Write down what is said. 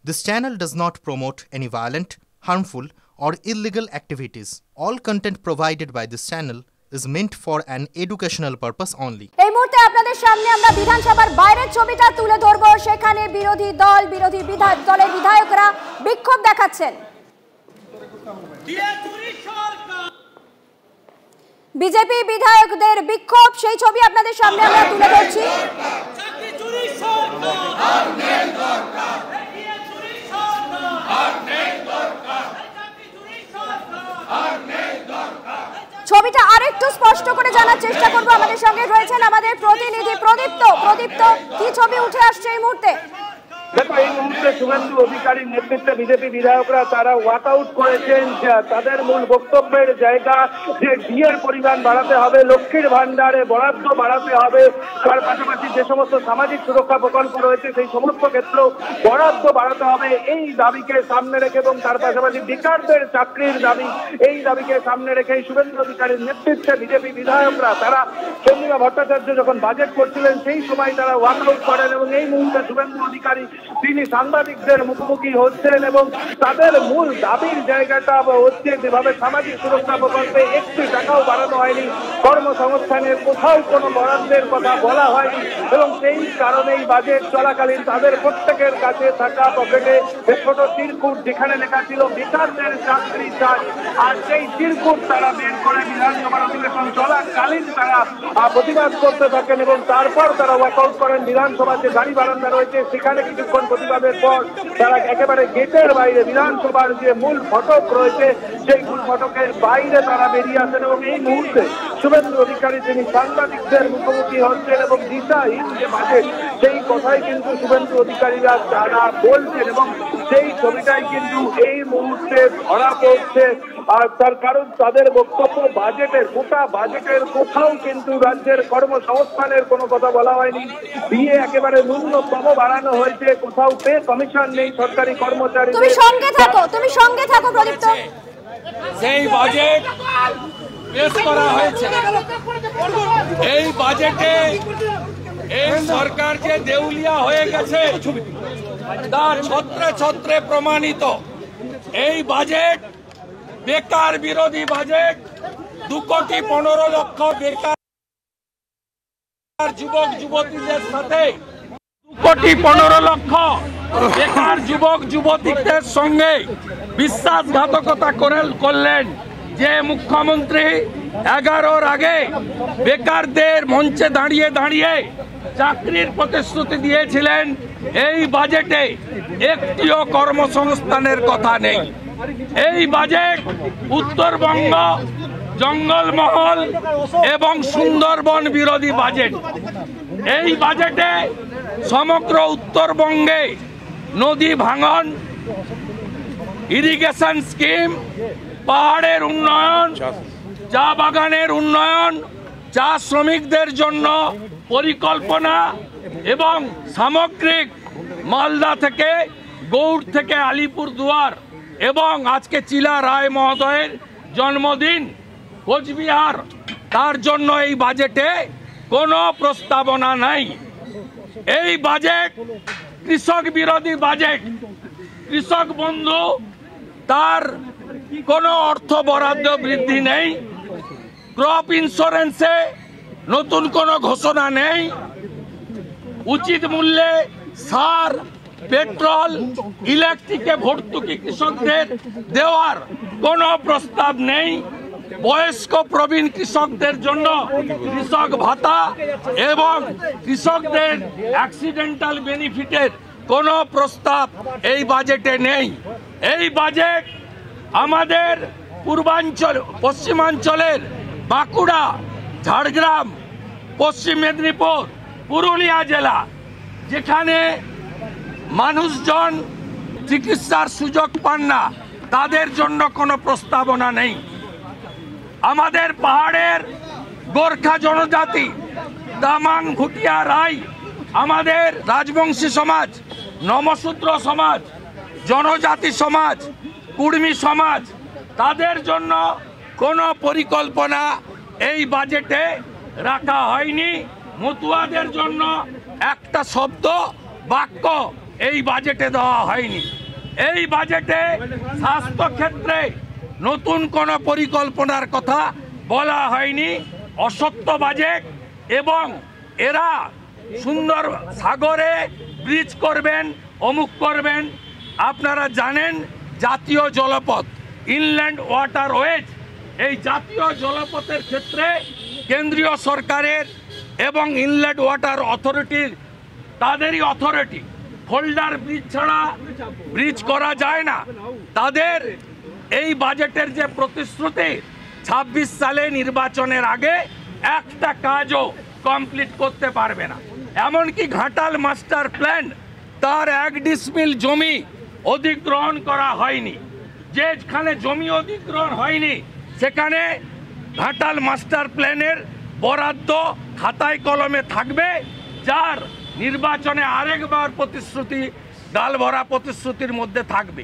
This channel does not promote any violent, harmful, or illegal activities. All content provided by this channel is meant for an educational purpose only. এই মুহূর্তে আপনাদের সামনে আমরা বিধানসভার বাইরের ছবিটা তুলে ধরব। সেখানে বিরোধী দলের বিধায়করা বিক্ষোভ দেখাচ্ছেন। বিজেপি বিধায়কদের বিক্ষোভ, সেই ছবি আপনাদের সামনে আমরা তুলে ধরছি। ছবিটা আরেকটু স্পষ্ট করে জানার চেষ্টা করব। আমাদের সঙ্গে রয়েছেন আমাদের প্রতিনিধি প্রদীপ্ত। কি ছবি উঠে আসছে এই মুহূর্তে? দেখো, এই মুহূর্তে শুভেন্দু অধিকারীর নেতৃত্বে বিজেপি বিধায়করা তারা ওয়াক আউট করেছেন। তাদের মূল বক্তব্যের জায়গা যে ডিএর পরিমাণ বাড়াতে হবে, লক্ষ্মীর ভান্ডারে বরাদ্দ বাড়াতে হবে, তার পাশাপাশি যে সমস্ত সামাজিক সুরক্ষা প্রকল্প রয়েছে সেই সমস্ত ক্ষেত্রেও বরাদ্দ বাড়াতে হবে, এই দাবিকে সামনে রেখে এবং তার পাশাপাশি বেকারদের চাকরির দাবি, এই দাবিকে সামনে রেখে শুভেন্দু অধিকারীর নেতৃত্বে বিজেপি বিধায়করা তারা চন্দ্রিমা ভট্টাচার্য যখন বাজেট করছিলেন সেই সময় তারা ওয়াক আউট করেন এবং এই মুহূর্তে শুভেন্দু অধিকারী তিনি সাংবাদিকদের মুখোমুখি হচ্ছেন এবং তাদের মূল দাবির জায়গাটা হচ্ছে যেভাবে সামাজিক সুরক্ষা প্রকল্পে একটি টাকাও বাড়ানো হয়নি, কর্মসংস্থানের কোথাও কোনো বরাদ্দের কথা বলা হয়নি এবং সেই কারণেই বাজেট চলাকালীন তাদের প্রত্যেকের কাছে থাকা পকেটে ছোট চিরকুট যেখানে লেখা ছিল বেকারদের চাকরি চাই, আর সেই চিরকুট তারা বের করে বিধানসভার অধিবেশন চলাকালীন তারা প্রতিবাদ করতে থাকেন এবং তারপর তারা ওয়াকআউট করেন। বিধানসভার যে গাড়ি বারান্দা রয়েছে সেখানে কিছুক্ষণ প্রতিবাদের পর তারা একেবারে গেটের বাইরে বিধানসভার যে মূল ফটক রয়েছে সেই মূল ফটকের বাইরে তারা বেরিয়ে আসেন এবং এই মুহূর্তে শুভেন্দু অধিকারী তিনি সাংবাদিকদের মুখোমুখি হচ্ছেন এবং দিশাহীন যে বাজেট সেই কথাই কিন্তু শুভেন্দু অধিকারীরা তারা বলছেন এবং সেই ছবিটাই কিন্তু এই মুহূর্তে ধরা পড়ছে। আর তার কারণ তাদের বক্তব্য বাজেটের গোটা বাজেটের কোথাও কিন্তু রাজ্যের কর্মসংস্থানের কোনো কথা বলা হয়নি, দিয়ে একেবারে ন্যূনতম বাড়ানো হয়েছে, কোথাও পে কমিশন নেই সরকারি কর্মচারী। তুমি সঙ্গে থাকো প্রদীপ্ত। সেই বাজেট পেশ করা হয়েছে, এই বাজেটে এই সরকার যে দেউলিয়া হয়ে গেছে তা ছত্রে ছত্রে প্রমাণিত। এই বাজেট বেকার বিরোধী বাজেট। 2,15,00,000 বেকার যুবক যুবতীদের সাথে 2,15,00,000 বেকার যুবক যুবতীদের সঙ্গে বিশ্বাসঘাতকতা করলেন যে মুখ্যমন্ত্রী 11-র আগে বেকারদের মঞ্চে দাঁড়িয়ে দাঁড়িয়ে চাকরির প্রতিশ্রুতি দিয়েছিলেন। এই বাজেটে একটিও কর্মসংস্থানের কথা নেই। এই বাজেট উত্তরবঙ্গ জঙ্গলমহল এবং সুন্দরবন বিরোধী বাজেট। এই বাজেটে সমগ্র উত্তরবঙ্গে নদী ভাঙন, ইরিগেশন স্কিম, পাহাড়ের উন্নয়ন, চা বাগানের উন্নয়ন, চা শ্রমিকদের জন্য পরিকল্পনা এবং সামগ্রিক মালদা থেকে গৌড় থেকে আলিপুরদুয়ার এবং আজকে চিলা রায় মহোদয়ের জন্মদিন কোচবিহার, তার জন্য এই বাজেটে কোনো প্রস্তাবনা নাই। এই বাজেট কৃষক বিরোধী বাজেট। কৃষক বন্ধু তার কোনো অর্থ বরাদ্দ বৃদ্ধি নেই, ক্রপ ইন্স্যুরেন্সে নতুন কোনো ঘোষণা নেই, উচিত মূল্যে সার, পেট্রোল, ইলেকট্রিকে ভর্তুকি কৃষকদের দেওয়ার কোনো প্রস্তাব নেই, বয়স্ক প্রবীণ কৃষকদের জন্য কৃষক ভাতা এবং কৃষকদের অ্যাক্সিডেন্টাল বেনিফিটের কোনো প্রস্তাব এই বাজেটে নেই। এই বাজেট আমাদের পশ্চিমাঞ্চলের বাঁকুড়া, ঝাড়গ্রাম, পশ্চিম মেদিনীপুর, পুরুলিয়া জেলা, যেখানে মানুষজন চিকিৎসার সুযোগ পান না, তাদের জন্য কোনো প্রস্তাবনা নেই। আমাদের পাহাড়ের গোর্খা জনজাতি, তামাং, ভুটিয়া, রাই, আমাদের রাজবংশী সমাজ, নমশূদ্র সমাজ, জনজাতি সমাজ, কুর্মী সমাজ, তাদের জন্য কোনো পরিকল্পনা এই বাজেটে রাখা হয়নি। মতুয়াদের জন্য একটা শব্দ বাক্য এই বাজেটে দেওয়া হয়নি। এই বাজেটে স্বাস্থ্য ক্ষেত্রে নতুন কোনো পরিকল্পনার কথা বলা হয়নি। অসত্য বাজেট। এবং এরা সুন্দর সাগরে ব্রিজ করবেন, অমুক করবেন। আপনারা জানেন জাতীয় জলপথ, ইনল্যান্ড ওয়াটারওয়েজ, এই জাতীয় জলপথের ক্ষেত্রে কেন্দ্রীয় সরকারের এবং ইনল্যান্ড ওয়াটার অথরিটির তাদেরই অথরিটি। ফোল্ডার ব্রিজ ছাড়া ব্রিজ করা যায় না। তাদের এই বাজেটের যে প্রতিশ্রুতি ২৬ সালে নির্বাচনের আগে একটা কাজও কমপ্লিট করতে পারবে না। এমনকি ঘাটাল মাস্টার প্ল্যান তার 1 ডিসমিল জমি অধিগ্রহণ করা হয়নি। যেখানে জমি অধিগ্রহণ হয়নি সেখানে ঘাটাল মাস্টার প্ল্যানের বরাদ্দ খাতায় কলমে থাকবে, যার নির্বাচনে আরেকবার প্রতিশ্রুতি গালভরা প্রতিশ্রুতির মধ্যে থাকবে।